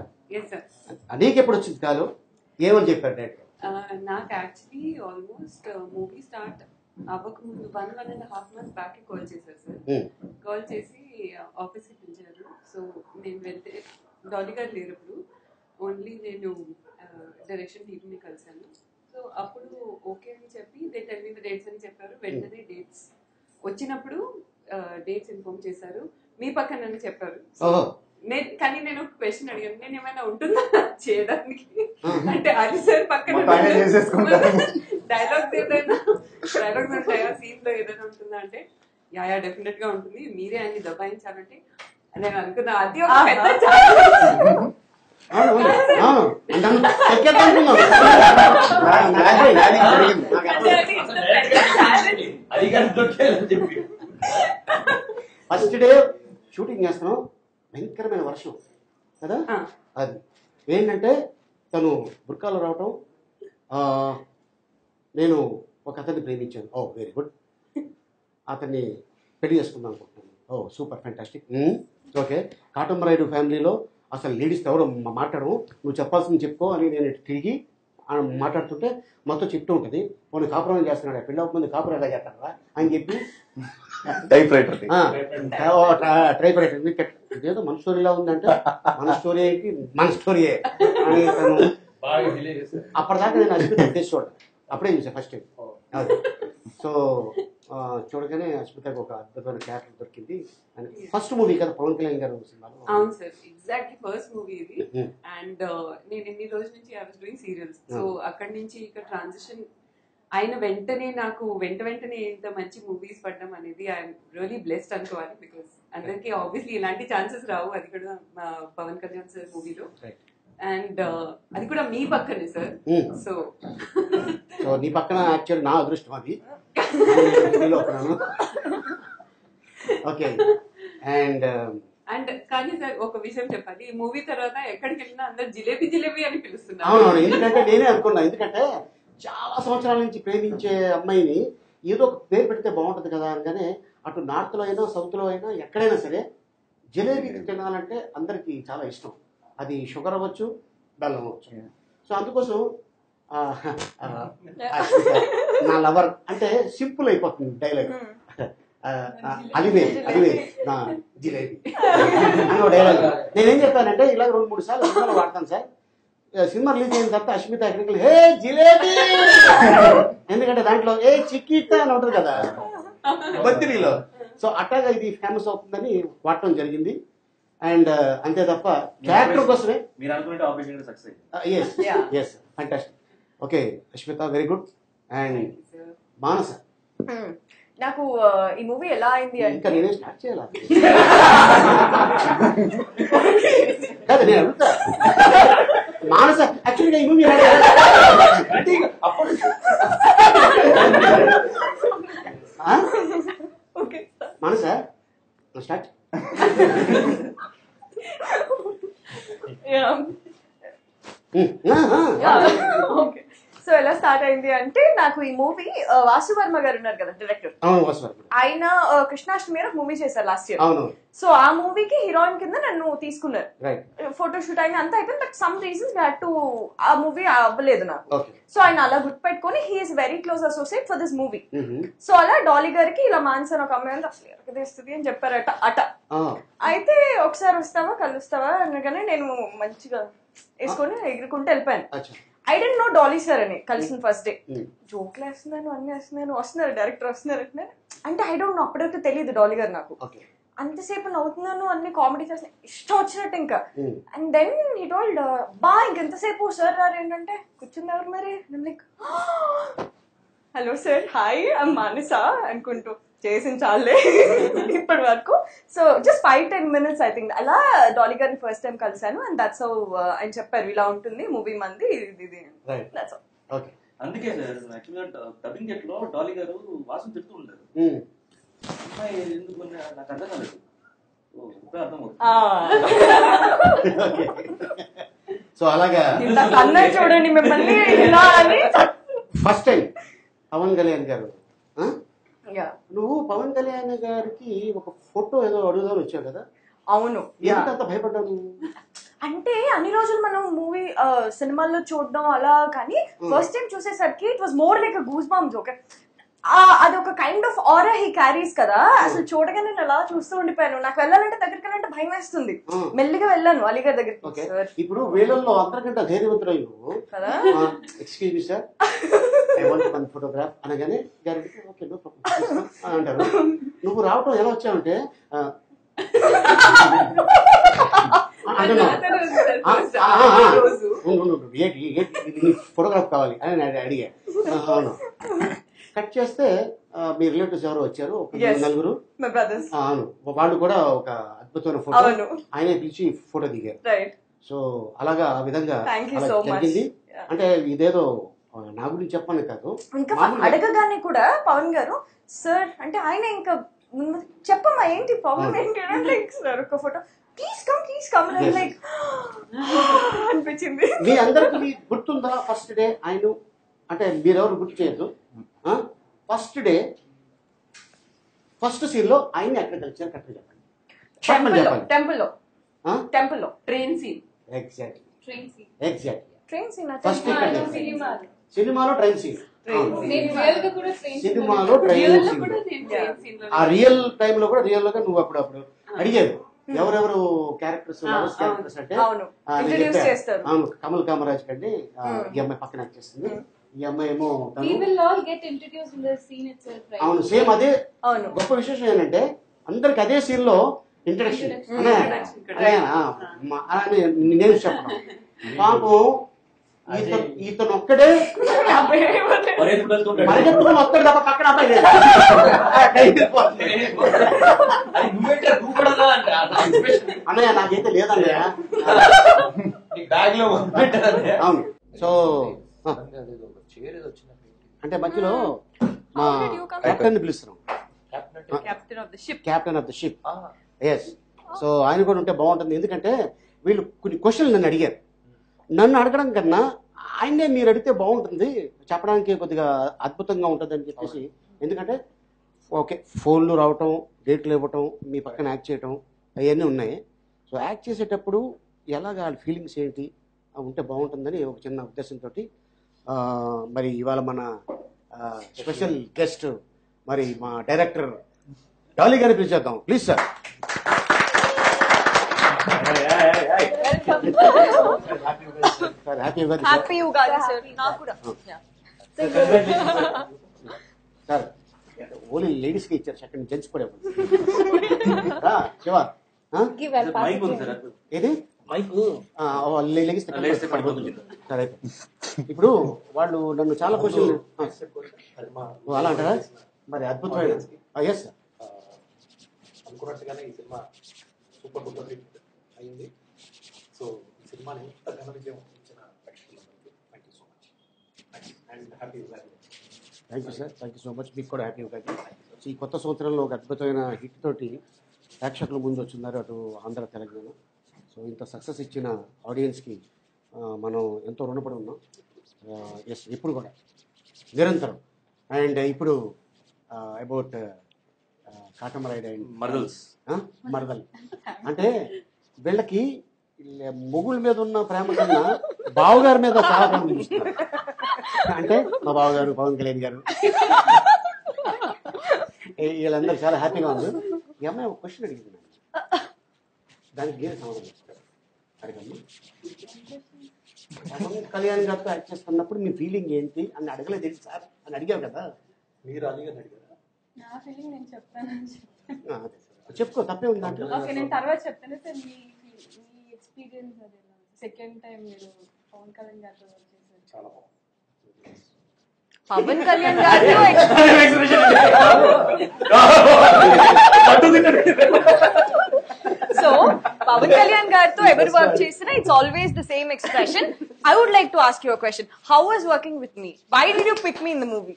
నీకెప్పుడు వచ్చింది కాదు? ఏమని చెప్పారు డైరెక్టర్? నాకు యాక్చువల్లీ ఆల్మోస్ట్ మూవీ స్టార్ట్ అవ్వకముందు 1.5 months బ్యాక్ కాల్ చేశారు సార్. కాల్ చేసి ఆఫీస్కి పిలిచారు. సో నేను వెళ్తే డాలీ గారు లేనప్పుడు ఓన్లీ నేను డైరెక్షన్ టీమ్ని కలిసాను. సో సో అప్పుడు ఓకే అని చెప్పి they tell me the dates అని చెప్పారు. వెంటనే డేట్స్ వచ్చినప్పుడు డేట్స్ ఇన్ఫార్మ్ చేశారు. మీ పక్కన నన్ను చెప్పారు. కానీ నేను ఒక క్వశ్చన్ అడిగాను, నేను ఏమైనా ఉంటుందా చేయడానికి అంటే అది సార్ పక్కన డైలాగ్స్ ఉంటాయా, సీన్ లో ఏదైనా ఉంటుందా అంటే యా డెఫినెట్ గా ఉంటుంది, మీరే అన్ని దబాయించాలంటే నేను అనుకున్నా అది ఒక పెద్ద ఫస్ట్ డే షూటింగ్ చేస్తున్నాం, భయంకరమైన వర్షం కదా. అది ఏంటంటే తను బుర్కాలో రావటం, నేను ఒక అతన్ని ప్రేమించాను. ఓ వెరీ గుడ్, అతన్ని పెళ్లి చేసుకుందాం అనుకుంటున్నాను. ఓ సూపర్ ఫ్యాంటాస్టిక్. ఓకే, కాటమరాయుడు ఫ్యామిలీలో అసలు లేడీస్ ఎవరో మాట్లాడము, నువ్వు చెప్పాల్సింది చెప్పుకో అని నేను తిరిగి మాట్లాడుతుంటే మొత్తం చెప్తూ ఉంటుంది. పోనీ కాపురం చేస్తున్నాడు, పెళ్ళి అవ్వకముందు కాపురం ఎలా చేస్తారా అని చెప్పి టైప్ రైటర్ ఇదేదో మన స్టోరీలా ఉందంటే మన స్టోరీ ఏంటి, మన స్టోరీయే అని తను అప్పటిదాకా నేను అశ్మిత టేస్ట్ చూడ అప్పుడే చూసాను ఫస్ట్ టైం. అది సో చూడగానే అశ్మితకు ఒక అద్భుతమైన క్యారెక్టర్ దొరికింది. ఫస్ట్ మూవీ కదా పవన్ కళ్యాణ్ గారు సినిమాలో. అవును సార్, ఎగ్జాక్ట్లీ ఫస్ట్ మూవీ ఇది. అండ్ నేను ఎన్ని రోజుల నుంచి I was doing serials. So అక్కడి నుంచి ఇక్కడ ట్రాన్సిషన్ అయిన వెంటనే నాకు వెంటనే ఇంత మంచి మూవీస్ పడడం అనేది ఐఎమ్ రియలీ బ్లెస్డ్ అనుకోవాలి. బికాస్ అందరికి ఆబ్వియస్లీ ఇలాంటి ఛాన్సెస్ రావు, అది కూడా పవన్ కళ్యాణ్ సార్ మూవీలో. అండ్ అది కూడా మీ పక్కనే సార్. సో నీ పక్కన యాక్చువల్ నా అదృష్టం అది. ఓకే. అండ్ కానీ సార్ ఒక విషయం చెప్పాలి, ఈ మూవీ తర్వాత ఎక్కడికి వెళ్ళినా అందరు జిలేబీ జిలేబీ అని పిలుస్తున్నారు. అవునవును, ఎందుకంటే నేనే అనుకున్నా, ఎందుకంటే చాలా సంవత్సరాల నుంచి ప్రేమించే అమ్మాయిని ఏదో ఒక పేరు పెడితే బాగుంటుంది కదా అనగానే అటు నార్త్లో అయినా సౌత్లో అయినా ఎక్కడైనా సరే జిలేబీ తినాలంటే అందరికీ చాలా ఇష్టం. అది షుగర్ అవ్వచ్చు, బెల్లం అవ్వచ్చు. సో అందుకోసం నా లవర్ అంటే సింపుల్ అయిపోతుంది డైలాగ్. అలివే నా జిలేబీ అని డైలాగ్. నేనేం చెప్పానంటే ఇలా 2-3 సార్లు సినిమాలో వాడతాను సార్. సినిమా రిలీజ్ అయిన తర్వాత అశ్మిత ఎక్కడికి హే జిలేబీ, ఎందుకంటే దాంట్లో ఏ చిక్కీట అని ఉంటుంది కదా బద్దిరిలో. సో అట్టాగా ఇది ఫేమస్ అవుతుందని వాడటం జరిగింది. అండ్ అంతే తప్ప క్యారెక్టర్ కోసమే. మీరు అనుకుంటే operation success. Yes fantastic. Okay Ashmita, very good. And Manasa, నాకు ఈ మూవీ ఎలా అయింది ఇంకా నేనే స్టార్ట్ చేయాలి కదా, నేను అడుగుతా. మానస యాక్చువల్గా ఈ మూవీ మానస స్టార్ట్. సో ఎలా స్టార్ట్ అయింది అంటే, నాకు ఈ మూవీ వాసు వర్మ గారు ఉన్నారు కదా డైరెక్టర్, ఆయన కృష్ణాష్టమి ఒక మూవీ చేశారు లాస్ట్ ఇయర్. సో ఆ మూవీకి హీరోయిన్ కింద నన్ను తీసుకున్నారు. ఫోటోషూట్ అయినా అంతా అయిపోయింది, but some reasons had to ఆ మూవీ అవ్వలేదు నాకు. సో ఆయన అలా గుర్తుపెట్టుకుని he's very close associate for this movie. So అలా డాలీ గారికి ఇలా మాన్సన్ ఒక అమ్మాయి అసలు ఎరగదీస్తుంది అని చెప్పారట అట. అయితే ఒకసారి వస్తావా కలుస్తావా అనగానే నేను మంచిగా వేసుకొని ఎగురుకుంటూ వెళ్ళిపోయాను. I don't know Dolly sir అని కలిసిన ఫస్ట్ డే. జోక్లు వేస్తున్నాను, అన్ని వేస్తున్నాను, వస్తున్నారు డైరెక్టర్ వస్తున్నారు అంటే ఐ డోంట్ నో, అప్పటివరకు తెలియదు డాలీ గారు నాకు. అంతసేపు నవ్వుతున్నాను, అన్ని కామెడీ చేసిన ఇష్టం వచ్చినట్టు ఇంకా. అండ్ దెన్ హీ టోల్డ్ బా ఇంకెంతసేపు సార్ రారు ఏంటంటే కూర్చుంది ఎవరు మరి, like hello sir hi I'm Manasa అనుకుంటూ చేసిన చాలే ఇప్పటి వరకు. So just 5-10 minutes I think అలా డాలీ గారిని ఫస్ట్ టైం కలిసాను. అండ్ దట్స్ హౌ ఆయన చెప్పారు ఇలా ఉంటుంది మూవీ మంది ఇది. అందుకే సార్ యాక్చువల్గా డబ్బింగ్ గెట్ లో డాలీ గారు వాసన చెప్తూ ఉంటారు, ఎందుకు నాకు అర్థం కాలేదు, అర్థం సో అలాగా చూడండి మిమ్మల్ని ఫస్ట్ టైం పవన్ కళ్యాణ్ గారు. నువ్వు పవన్ కళ్యాణ్ గారికి ఒక ఫోటో ఏదో అడుగుదాని వచ్చావు కదా. అవును, ఎంత భయపడ్డాను అంటే అన్ని రోజులు మనం మూవీ సినిమాల్లో చూడడం అలా, కానీ ఫస్ట్ టైం చూసేసరికి it was more like goose bumps. Okay, అదొక kind of aura he carries కదా, అసలు చూడగానే నేను అలా చూస్తూ ఉండిపోయాను. నాకు వెళ్ళాలంటే దగ్గరికి భయం వేస్తుంది, మెల్లిగా వెళ్ళాను అలీగారి దగ్గరికి. ఇప్పుడు వీళ్ళల్లో అందరికంటే ధైర్యవంతురాలు నువ్వు కదా. Excuse me sir, I want one photograph అనగానే గారికి ఓకే నో ప్రాబ్లం అని అంటారు. నువ్వు రావటం ఎలా వచ్చావంటే ఫోటోగ్రాఫ్ కావాలి అని అడిగా. అవును, కట్ చేస్తే మీ రిలేటివ్స్ ఎవరో వచ్చారు, ఒక నలుగురు. అవును, వాళ్ళు కూడా ఒక అద్భుతమైన ఫోటో ఆయనే పిలిచి ఫోటో దిగారు. సో అలాగా ఆ విధంగా జరిగింది. అంటే ఇదేదో నా గురించి చెప్పాను కాదు, ఇంకా అడగగానే కూడా పవన్ గారు సార్ అంటే ఆయన ఇంకా చెప్పమ్మా ఏంటి ప్రాబ్లం ఏంటి లైక్ సార్ ఒక ఫోటో ప్లీజ్ కమ్ లైక్ అనిపించింది. మీ అందరికి గుర్తుందా ఫస్ట్ డే ఆయన అంటే మీరెవరు గుర్తు చేయొద్దు. ఫస్ట్ డే ఫస్ట్ సీన్ లో ఆయన ఎక్కడ కలిసారు కరెక్ట్ చెప్పండి. టెంపుల్లో ట్రైన్ సీన్. ఎగ్జాక్ట్లీ ఫస్ట్ సినిమాలో ట్రైన్ సీన్. సినిమాలో ట్రైన్ సీన్ ఆ రియల్ టైమ్ లో కూడా రియల్ గా నువ్వు అప్పుడు అడిగారు ఎవరెవరు క్యారెక్టర్స్ అంటే అవును కమల్ కామరాజ్ కండి ఈ అమ్మాయి పక్కన యాక్ట్ చేస్తుంది, ఈ అమ్మాయి ఏమో అవును సేమ్ అదే. గొప్ప విశేషం ఏంటంటే అందరికి అదే సీన్ లో ఇంట్రడక్షన్ నేను చెప్పడం. పాపం ఇతను ఒక్కడే పరిగెత్తుకుని వస్తాడు తప్ప పక్కన అబ్బాయి లేదు. అన్నయ్య నాకైతే లేదన్నయ్య. అవును, సో అంటే మధ్యలో మా కెప్టెన్ పిలుస్తున్నాం, captain of the ship. Yes, so ఆయన కూడా ఉంటే బాగుంటుంది. ఎందుకంటే వీళ్ళు కొన్ని క్వశ్చన్లు నన్ను అడిగారు. నన్ను అడగడం కన్నా ఆయనే మీరు అడిగితే బాగుంటుంది, చెప్పడానికి కొద్దిగా అద్భుతంగా ఉంటుంది అని చెప్పేసి. ఎందుకంటే ఓకే ఫోన్లు రావటం, డేట్లు ఇవ్వటం, మీ పక్కన యాక్ట్ చేయటం అవన్నీ ఉన్నాయి. సో యాక్ట్ చేసేటప్పుడు ఎలాగ వాళ్ళ ఫీలింగ్స్ ఏంటి ఉంటే బాగుంటుందని ఒక చిన్న ఉద్దేశంతో మరి ఇవాళ మన స్పెషల్ గెస్ట్ మరి మా డైరెక్టర్ డాలీ గారిని పిలిచేద్దాం. Please sir. Happy Ugadi sir. నాకు కూడా సార్ ఓన్లీ లేడీస్ కి ఇచ్చారు, సెకండ్ జెంట్స్ కూడా శివ ఏది సరే. ఇప్పుడు వాళ్ళు నన్ను చాలా క్వశ్చన్ అలా అంటారా? మరి అద్భుతమైన ఎస్ సార్ అనుకున్నట్టుగానే ఈ సినిమా సూపర్ డూపర్ హిట్ అయింది. సో ఈ సినిమాని ఇంత ఘన విజయం ఇచ్చిన ప్రేక్షకులందరికీ thank you so much and happy Ugadi. Thank you sir, thank you so much. మీకు కూడా హ్యాపీ ఉగాది. ఈ కొత్త సంవత్సరంలో ఒక అద్భుతమైన హిట్ తోటి ప్రేక్షకుల ముందు వచ్చిన్నారు అటు ఆంధ్ర తెలంగాణ. సో ఇంత సక్సెస్ ఇచ్చిన ఆడియన్స్కి మనం ఎంతో రుణపడి ఉన్నాం. ఎస్ ఇప్పుడు కూడా నిరంతరం. అండ్ ఇప్పుడు అబౌట్ కాటమరాయుడు అండ్ మరదల్ అంటే వీళ్ళకి మొగుళ్ళ మీద ఉన్న ప్రేమ కన్నా బావగారి మీద చాలా ప్రేమ చూపిస్తున్నారు. అంటే మా బావగారు పవన్ కళ్యాణ్ గారు వీళ్ళందరూ చాలా హ్యాపీగా ఉన్నారు. ఈ అమ్మాయి ఒక క్వశ్చన్ అడిగింది, దానికి గేర్ సమాధానం చెప్తారు. అడగమ్మా, పవన్ కళ్యాణ్ గారితో యాక్ట్ చేస్తున్నప్పుడు మీ ఫీలింగ్ ఏంటి అని అడగలేదు సార్ అని అడిగావు కదా. మీరు అడిగారు నా ఫీలింగ్ నేను చెప్తానని చెప్పుకో, తప్పే ఉంది దాంట్లో. ఓకే నేను తర్వాత చెప్తాను సార్. మీ ఎక్స్పీరియన్స్ అదే సెకండ్ టైం మీరు పవన్ కళ్యాణ్ గారితో వర్క్ చేశారు. చాలా బాగుంది. పవన్ కళ్యాణ్ గారితో సో పవన్ కళ్యాణ్ గారితో ఎవరు వర్క్ చేసినా it's always the same expression. I would like to ask you a question. How was working with me? Why did you pick me in the movie?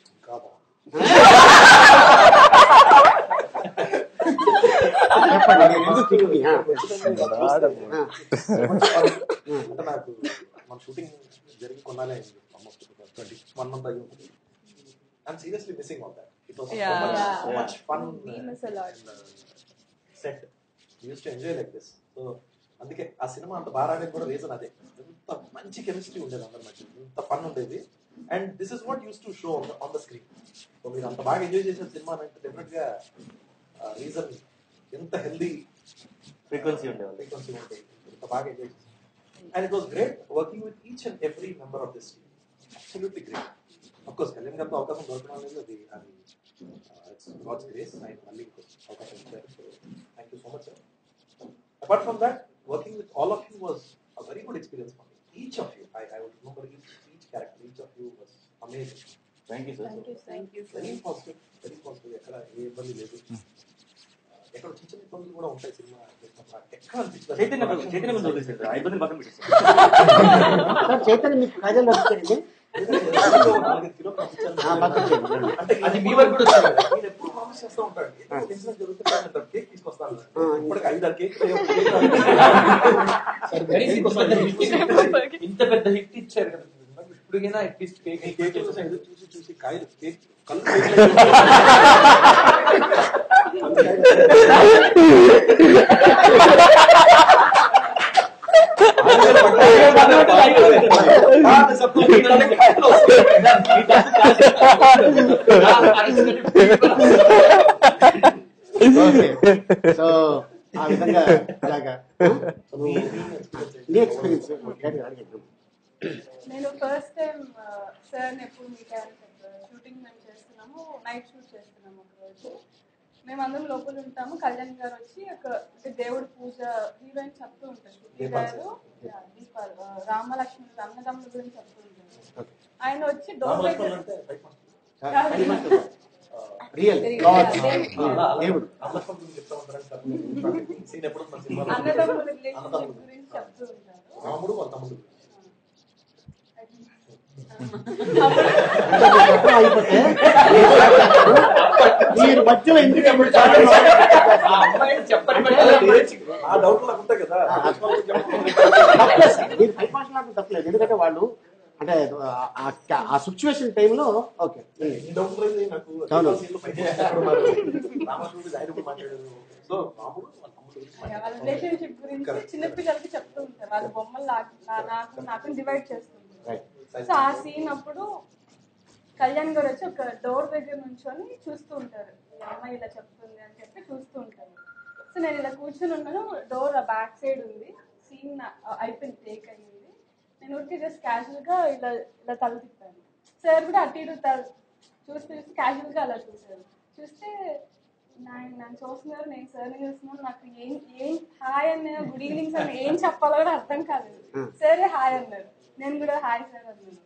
చెప్పండి. అంటే నాకు మన షూటింగ్ జరిగి కొన్నాలే అయింది, ఆల్మోస్ట్ 1 month అయ్యి ఉంటుంది. I'm seriously missing all that. It was so much fun. We miss a lot. Set. We used to enjoy like this. So అందుకే ఆ సినిమా అంత బాగా ఆడేది కూడా రీజన్ అదే. ఎంత మంచి కెమిస్ట్రీ ఉండేది అందరి మధ్య, ఎంత ఫన్ ఉండేది. And this is what use to show on the screen. So మీరు అంత బాగా ఎంజాయ్ చేసిన సినిమా అంటే డెఫినెట్ గా రీజన్ ఎంత హెల్దీ ఫ్రీక్వెన్సీ ఉండే ఎంత బాగా ఎంజాయ్ చేశారు. And it was great working with each and every member of this team. Absolutely great. Of course Kalyan గారితో అవకాశం దొరకడం అనేది అది God's grace. I only అవకాశం ఇచ్చారు. So thank you so much, sir. Apart from that, working with all of you was a very good experience for me. Each of you, I would remember each character, each of you was amazing. Thank you, sir. Thank you. Very positive, very positive. ఎక్కడ ఏ ఇబ్బంది లేదు. ఎక్కడ చిన్న చిన్న ఇబ్బందులు కూడా ఉంటాయి సినిమా ఎక్కడ అనిపించలేదు. చైతన్య ముందు వదిలేసారు, ఆ ఇబ్బంది పక్కన పెట్టేసారు. చైతన్య మీకు కాజల్ నడుస్తుంది అంటే అది మీ వరకు కూడా వచ్చారు. నేను ఎప్పుడు ప్రామిస్ చేస్తూ ఉంటాడు, టెన్షన్ జరుగుతుంది కేక్ తీసుకొస్తాను. ఇప్పటికి 5-6 కేక్ ఇంత పెద్ద హిట్ ఇచ్చారు కదా, ఇప్పుడుకైనా అట్లీస్ట్ కేక్ కేక్ చూసి చూసి కాయలు కేక్ కళ్ళు సో ఆ విధంగా అలాగా ఎక్స్పీరియన్స్. నేను ఫస్ట్ టైం సార్ని ఎప్పుడు మీట్ అయ్యాను చెప్పారు. షూటింగ్ మేము చేస్తున్నాము, నైట్ షూట్ చేస్తున్నాము. ఒకరోజు మేమందరం లోపల ఉంటాము. కళ్యాణ్ గారు వచ్చి ఒక దేవుడి పూజ హీరోయిన్ చెప్తూ ఉంటారు. శృతి గారు దీపాలు రామలక్ష్మి అన్నదమ్ముల గురించి చెప్తూ ఉంటారు. ఆయన వచ్చి డోర్ దగ్గర అన్నదమ్ముల రిలేషన్షిప్ గురించి చెప్తూ ఉంటారు. రాముడు వాళ్ళ తమ్ముడు మీరు మధ్యలో ఎందుకు ఆ డౌట్ నాకు ఉంటాయి కదా. మీరు పైపాష నాకు తప్పలేదు, ఎందుకంటే వాళ్ళు అంటే ఆ సిచ్యువేషన్ టైంలో ఓకే ఈ డౌట్ నాకు రామకృష్ణుడు ఆయన కూడా మాట్లాడారు. సో రాముడు వాళ్ళ తమ్ముడు వాళ్ళ రిలేషన్షిప్ గురించి చిన్నపిల్లలకి చెప్తూ ఉంటారు. వాళ్ళ బొమ్మలు నాకు డివైడ్ చేస్తుంటారు. సో ఆ సీన్ అప్పుడు కళ్యాణ్ గారు వచ్చి ఒక డోర్ దగ్గర నుంచొని చూస్తూ ఉంటారు. ఈ అమ్మాయి ఇలా చెప్తుంది అని చెప్పి చూస్తూ ఉంటారు. సో నేను ఇలా కూర్చొని ఉన్నాను, డోర్ బ్యాక్ సైడ్ ఉంది, సీన్ అయిపోయింది, టేక్ అయ్యింది. నేను ఊరికి జస్ట్ క్యాజువల్ గా ఇలా ఇలా తల తిప్పాను. సార్ కూడా అటు ఇటు చూస్తూ క్యాజువల్ గా అలా చూసారు. చూస్తే నన్ను చూస్తున్నారు, నేను సార్ని చూస్తున్నాను. నాకు ఏం హాయ్ అన్న గుడ్ ఈవినింగ్ సార్ ఏం చెప్పాలో కూడా అర్థం కాలేదు. సరే హాయ్ అన్నారు, నేను కూడా హాయ్ సార్ అన్నాను.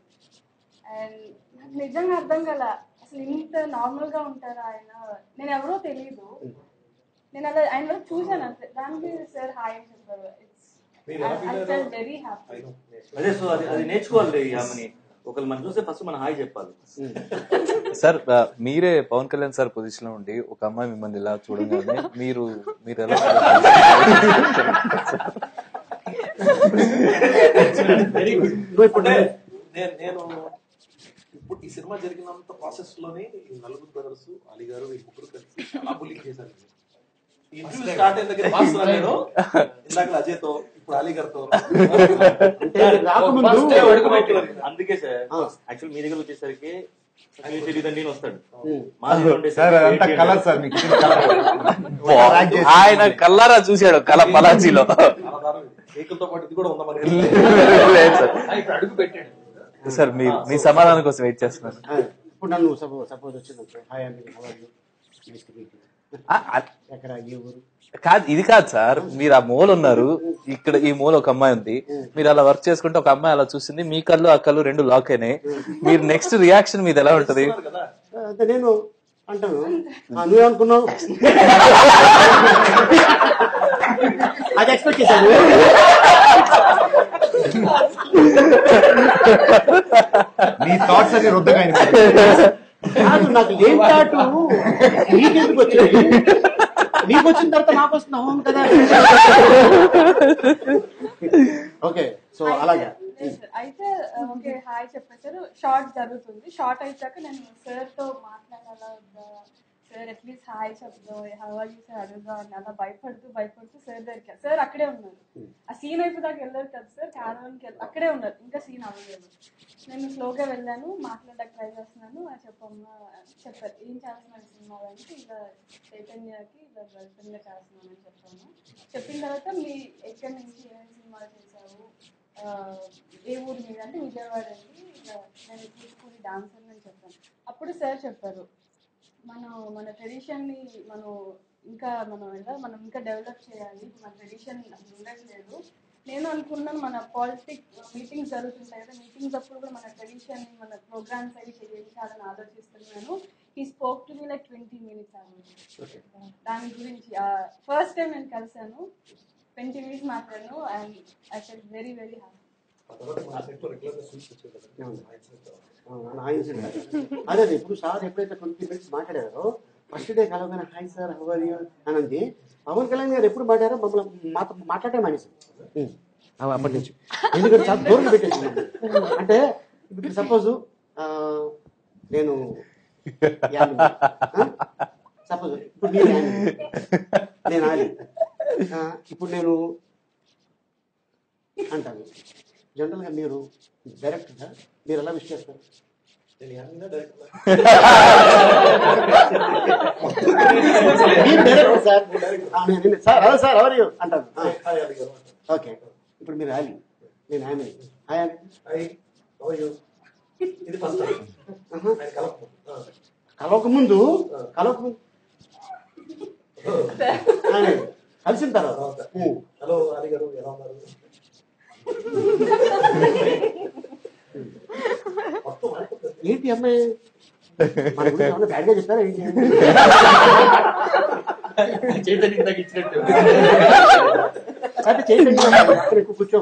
అండ్ నాకు నిజంగా అర్థం కల అసలు ఇంత నార్మల్ గా ఉంటారా ఆయన. నేను ఎవరో తెలియదు, నేను అలా ఆయన వరకు చూసాను అంతే. దానికి సార్ హాయ్ అని చెప్పారు. Very happy. అదే సో అది నేర్చుకోవాలి. ఆమెని ఒకళ్ళు మనం చూస్తే ఫస్ట్ మనం హాయ్ చెప్పాలి. సార్ మీరే పవన్ కళ్యాణ్ సార్ పొజిషన్ లో ఉండి ఒక అమ్మాయి మిమ్మల్ని ఇలా చూడగానే మీరు ఎలా నేను ఇప్పుడు ఈ సినిమా జరిగినంత ప్రాసెస్ లోనే ఈ నలుగురు బ్రదర్స్ అలీ గారు ఈ ముగ్గురు కలిసి చాలా బుల్లింగ్ చేశారు. ఇంటర్వ్యూ స్టార్ట్ అయిన దగ్గర నేను ఇందాక అజయ్తో ఇప్పుడు అలీ గారితో అందుకే సార్ యాక్చువల్ మీ దగ్గర వచ్చేసరికి వస్తాడు. ఆయన కల్లారా చూశాడు కళ పలాజీలో. ఏకులతో పాటు ఇది కూడా ఉందా అడుగు పెట్టాడు సార్. మీ సమాధానం కోసం వెయిట్ చేస్తున్నాను. ఇప్పుడు నన్ను సపోజ్ వచ్చింది హాయ్ అండి ఎక్కడ ఏ ఊరు కాదు, ఇది కాదు సార్. మీరు ఆ మూల ఉన్నారు, ఇక్కడ ఈ మూల ఒక అమ్మాయి ఉంది, మీరు అలా వర్క్ చేసుకుంటే ఒక అమ్మాయి అలా చూసింది, మీ కళ్ళు ఆ కళ్ళు రెండు లాక్ అయినాయి. మీరు నెక్స్ట్ రియాక్షన్ మీది ఎలా ఉంటది? నేను అంటాను నువ్వేమనుకున్నావు అది ఎక్స్పెక్ట్ చేశాను. నీ థాట్స్ అన్ని రుద్దగా కాదు, నాకు ఏం థాటు నీకెందుకు వచ్చింది, నీకు వచ్చిన తర్వాత నాకు వస్తుంది అవును కదా. ఓకే సో అలాగే అయితే ఓకే హాయ్ చెప్పేసారు. షార్ట్ జరుగుతుంది. షార్ట్ అయిపోయాక నేను సార్ తో మాట్లాడాలా సార్ అట్లీస్ట్ హాయ్ చెప్దాం హౌ ఆర్ యూ సార్ అడుగుదాం అని అలా భయపడుతూ సార్ దగ్గర సార్ అక్కడే ఉన్నారు. ఆ సీన్ అయిపోదాకా వెళ్ళారు కదా సార్, క్యారవాన్కి అక్కడే ఉన్నారు, ఇంకా సీన్ అవ్వలేదు. నేను స్లోగా వెళ్ళాను, మాట్లాడడానికి ట్రై చేస్తున్నాను. చెప్పమ్మా చెప్పారు ఏం చేస్తున్నాను సినిమాలో అంటే ఇలా చైతన్యకి ఇలా గర్ల్ఫ్రెండ్గా చేస్తున్నానని చెప్పాను. చెప్పిన తర్వాత మీ ఎక్కడి నుంచి ఏమేమి సినిమాలు చేశావు, ఏ ఊరు మీద అంటే విజయవాడ అండి, ఇలా నేను కూచిపూడి డాన్సర్ అని చెప్పాను. అప్పుడు సార్ చెప్పారు మన ట్రెడిషన్ని మనం ఇంకా డెవలప్ చేయాలి, మన ట్రెడిషన్ ఉండట్లేదు. నేను అనుకున్నాను మన మీటింగ్స్ జరుగుతుంటాయి కదా, మీటింగ్స్ అప్పుడు కూడా మన ట్రెడిషన్ మన ప్రోగ్రామ్స్ అవి చేయించాలని ఆలోచిస్తున్నాను. He spoke to me like 20 minutes దాని గురించి. ఫస్ట్ టైం నేను కలిసాను, 20 minutes మాట్లాడాను and I felt very very happy. అదే ఇప్పుడు సార్ ఎప్పుడైతే 20 minutes మాట్లాడారో ఫస్ట్ డే కలవగానే hi sir how are you అని అంది. పవన్ కళ్యాణ్ గారు ఎప్పుడు మాట్లాడారో మమ్మల్ని మాట్లాడే మానేసి అప్పటి నుంచి, ఎందుకంటే చాలా దూరం పెట్టేసి. అంటే ఇప్పుడు సపోజ్ నేను సపోజ్ ఇప్పుడు నేను ఆలి, ఇప్పుడు నేను అంటాను జనరల్గా మీరు డైరెక్టర్గా మీరు ఎలా విష్ చేస్తారు? మీరు డైరెక్టర్ సార్, సార్ సార్ ఎవరు అంటాను. ఓకే, ఇప్పుడు మీరు ఆలి, నేను ఆమె కలవకముందు కలిసిన తర్వాత హలో అలీ గారు ఎలా ఉన్నారు? ఏంటి అమ్మాయి మన గురించి ఏమన్నా బ్యాడ్గా చెప్తారా ఏంటి? చైతన్య ఇచ్చినట్టు అంటే చైతన్య కూర్చో.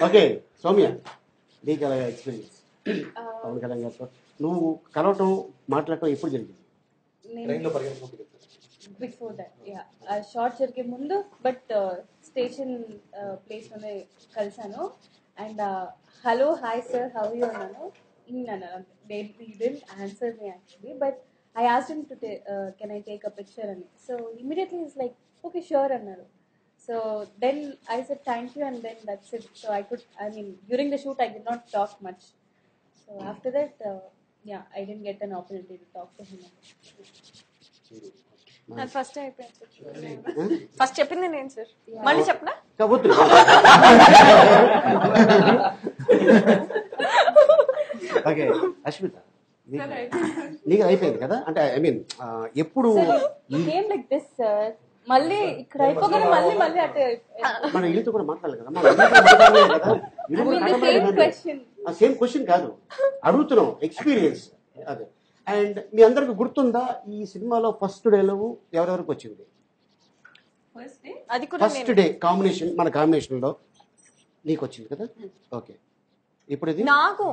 ఓకే సౌమ్య, నీకు అలా ఎక్స్పీరియన్స్ పవన్ కళ్యాణ్ గారితో నువ్వు కలవటం మాట్లాడటం ఎప్పుడు జరిగింది? బిఫోర్ దట్ షార్ట్ జరిగే ముందు, బట్ స్టేషన్ ప్లేస్లోనే కలిసాను. And hello hi sir how you అన్నాను. He didn't answer me actually, but I asked him to can I take a picture అని. So immediately he's like okay sure అన్నారు. So then I said thank you and then that's it. So during the shoot I did not talk much. So after that I didn't get an opportunity to talk to him. First అయిపోయింది, ఫస్ట్ చెప్పింది నేను సార్, మళ్ళీ చెప్పనా? ఓకే అశ్మిత, నీకు అయిపోయింది కదా, అంటే ఐ మీన్ ఎప్పుడు లైక్ దిస్ సార్, మళ్ళీ ఇక్కడ అయిపోగానే మళ్ళీ అటే మన ఇల్లుతో కూడా మాట్లాడాలి కదా, సేమ్ క్వశ్చన్ కాదు అడుగుతున్నాం, ఎక్స్పీరియన్స్ అదే. అండ్ మీ అందరికి గుర్తుందా ఈ సినిమాలో ఫస్ట్ డేలో ఎవరెవరికి వచ్చింది? ఫస్ట్ డే కాంబినేషన్, మన కాంబినేషన్ లో నీకు వచ్చింది కదా. ఓకే, ఇప్పుడు ఇది నాకు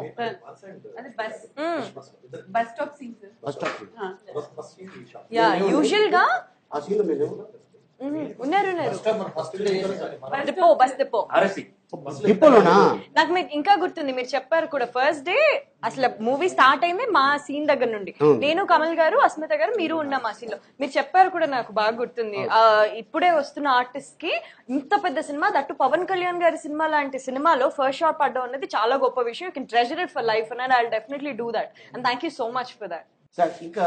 బస్ స్టాప్ సీన్. యూజువల్ గా ఆ సీన్ మీరు ఉన్నారు బస్ డిపో డిపోలోనా? నాకు మీకు ఇంకా గుర్తుంది, మీరు చెప్పారు కూడా ఫస్ట్ డే అసలు మూవీ స్టార్ట్ అయింది మా సీన్ దగ్గర నుండి. నేను కమల్ గారు అస్మిత గారు మీరు ఉన్నాం ఆ సీన్ లో. మీరు చెప్పారు కూడా, నాకు బాగా గుర్తుంది. ఇప్పుడే వస్తున్న ఆర్టిస్ట్ కి ఇంత పెద్ద సినిమా, దట్టు పవన్ కళ్యాణ్ గారి సినిమా లాంటి సినిమాలో ఫస్ట్ షాట్ పడ్డం అనేది చాలా గొప్ప విషయం. You can treasure it for life and I will definitely do that and thank you so much for that. Sir ఇంకా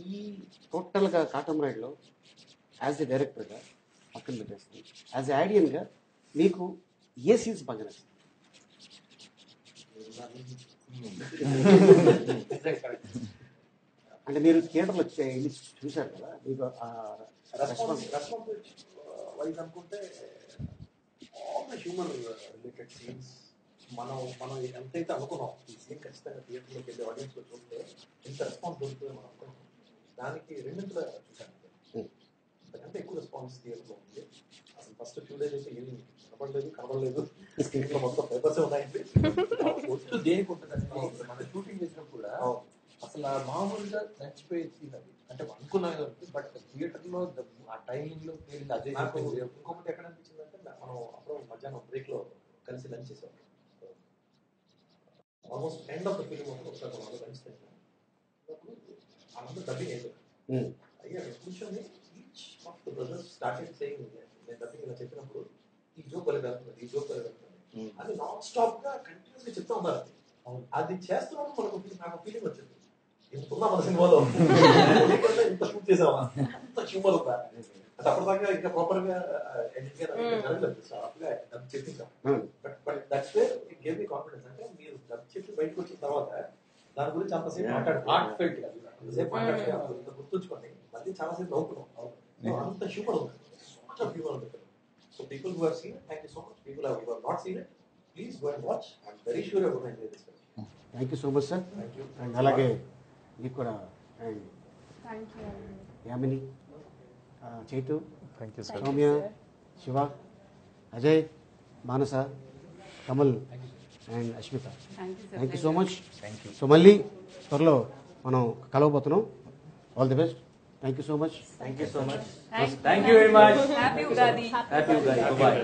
ఈ టోటల్ గా కాటమరాయుడు లో యాజ్ ఎ డైరెక్టర్ గా పక్కన పెట్టేస్తాను, యాజ్ ఎ ఆడియన్ గా మీకు ఏ సీన్స్ బాగా నచ్చింది? అంటే మీరు థియేటర్లో చూశారు కదా, మీకు రెస్పాన్స్ వైజ్ అనుకుంటే హ్యూమన్ రిలేటెడ్ సీన్స్ మనం ఎంతైతే అనుకున్నాం ఈ సీన్ ఖచ్చితంగా థియేటర్లోకి వెళ్ళి ఆడియన్స్లో చూస్తే ఎంత రెస్పాన్స్ దొరుకుతుందో మనం అనుకున్నాం, దానికి రెండింటిలో చూసాను. అంతకంటే ఎక్కువ రెస్పాన్స్ థియేటర్లో ఉంది. అసలు ఫస్ట్ ఫ్యూ డేస్ అయితే ఏమి కనబడలేదు స్క్రీన్లో మొత్తం పేపర్సే ఉన్నాయండి. ఒట్టు దేనికి ఉంటుందండి, మన షూటింగ్ చేసినప్పుడు కూడా అసలు మామూలుగా నచ్చిపోయే సీన్ అది, అంటే అనుకున్నాను బట్ థియేటర్లో ఆ టైమింగ్లో అదే. నాకు ఇంకొకటి ఎక్కడ అనిపించింది అంటే, మనం అప్పుడు మధ్యాహ్నం బ్రేక్లో కలిసి లంచ్ చేసాం. Almost end of the film ఒకసారి లంచ్ చేసాం. వాళ్ళందరూ డబ్బింగ్ అయిపోయారు. అయ్యా కూర్చొని each of the brothers started saying, నేను డబ్బింగ్ ఇలా చెప్పినప్పుడు ఈ జోక్ వల్ల వెళ్తుంది, ఈ జోక్ వల్ల వెళ్తుంది అది నాన్ స్టాప్ గా కంటిన్యూస్గా చెప్తా ఉన్నారు. అది చేస్తున్నప్పుడు మనకు నాకు ఫీలింగ్ వచ్చింది, ఇంత ఉందా మన సినిమాలో, ఇంత షూట్ చేసామా, అంత హ్యూమర్ ఉందా. అది అప్పటిదాకా ఇంకా ప్రాపర్ గా ఎడిట్ గా జరగలేదు, అప్పుడే డబ్బు చెప్పించాం. But that's where it gave me confidence. అంటే మీరు డబ్బు చెప్పి బయటకు వచ్చిన తర్వాత దాని గురించి అంతసేపు హార్ట్ ఫెల్ట్ అంతసేపు మాట్లాడితే ఇంత గుర్తుంచుకోండి, మళ్ళీ చాలాసేపు నవ్వుకున్నాం. అంత హ్యూమర్ ఉంది, సో మచ్ ఆఫ్ హ్యూమర్ ఉంది. So people who have seen it, thank you so much. People who have not seen it, please go and watch. I'm very sure you are going to enjoy this film. Thank you so much sir. And అలాగే మీకు కూడా and Yamini, Chaitu, Soumya, Shiva, Ajay, Manasa, Kamal and Ashmita, thank you so much. So మళ్ళీ త్వరలో మనం కలవబోతున్నాం. All the best. Thank you so much. Thank you so much. Thank you very much. Happy Ugadi. Happy Ugadi. Bye.